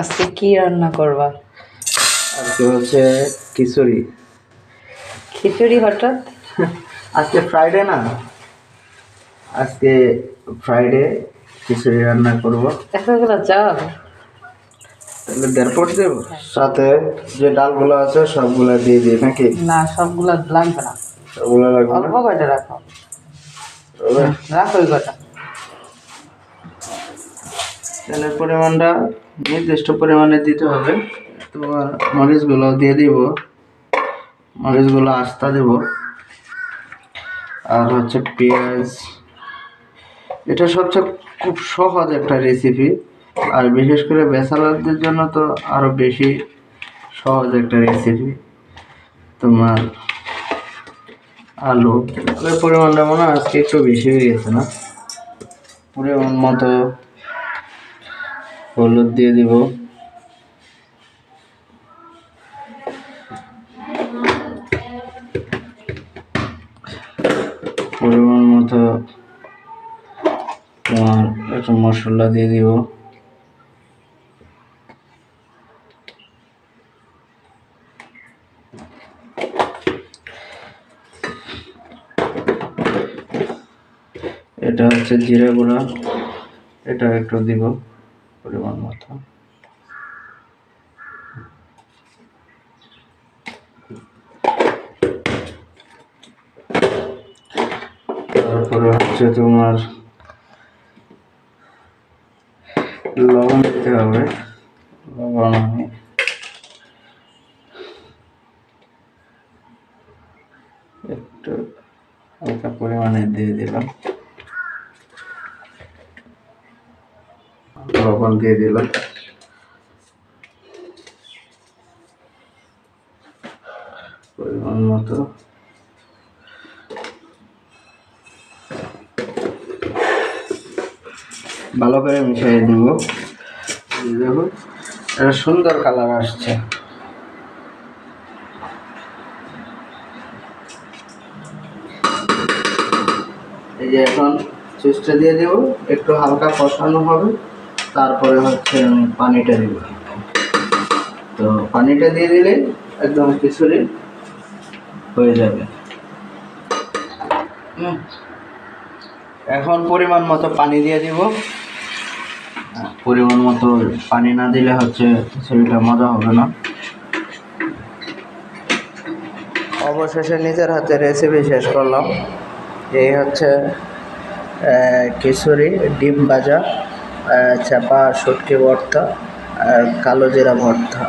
আজকে কি রান্না করবা? আজকে হচ্ছে খিচুড়ি। খিচুড়ি হঠাৎ? আজকে ফ্রাইডে না, আজকে ফ্রাইডে খিচুড়ি রান্না করব। এতগুলো চাল? তাহলে 1.5 দেব, সাথে যে ডালগুলো আছে সবগুলা দিয়ে দিই নাকি? না, সবগুলো লাগবে না, সবগুলো লাগবে অল্প না? কয়টা রাখো। তবে রাখো ওই কটা। তেলের পরিমাণটা নির্দিষ্ট পরিমাণে দিতে হবে। তোমার মরিচগুলো দিয়ে দিব, মরিচগুলো আস্তা দেব। আর হচ্ছে পেঁয়াজ। এটা সবচেয়ে খুব সহজ একটা রেসিপি, আর বিশেষ করে ব্যাচেলারদের জন্য তো আরো বেশি সহজ একটা রেসিপি। তোমার আলুর পরিমাণটা মনে হয় আজকে একটু বেশি হয়ে গেছে না? পরিমাণ মতো হলুদ দিয়ে দিব, পরিমাণ মতো তোমার একটু মশলা দিয়ে দিব, এটা হচ্ছে জিরা গুঁড়া, এটা একটু দিব পরিমাণ মতো। তারপরে হচ্ছে তোমার লবণ দিতে হবে। লবণ আমি একটু হালকা পরিমাণে দিয়ে দিলাম, লবণ দিয়ে দিলাম। পরিমাণ মতো ভালো করে মিশিয়ে দিব। দেখো একটা সুন্দর কালার আসছে। এই যে এখন সুইচটা দিয়ে দেব, একটু হালকা কষানো হবে, তারপরে হচ্ছে আমি পানিটা দিব। তো পানিটা দিয়ে দিলে একদম খিচুড়ি হয়ে যাবে। এখন পরিমাণ মতো পানি দিয়ে দিব। পরিমাণ মতো পানি না দিলে হচ্ছে খিচুড়িটা মজা হবে না। অবশেষে নিজের হাতে রেসিপি শেষ করলাম। এই হচ্ছে খিচুড়ি, ডিম ভাজা, চাপা শুটকি ভর্তা আর কালো জিরা ভর্তা।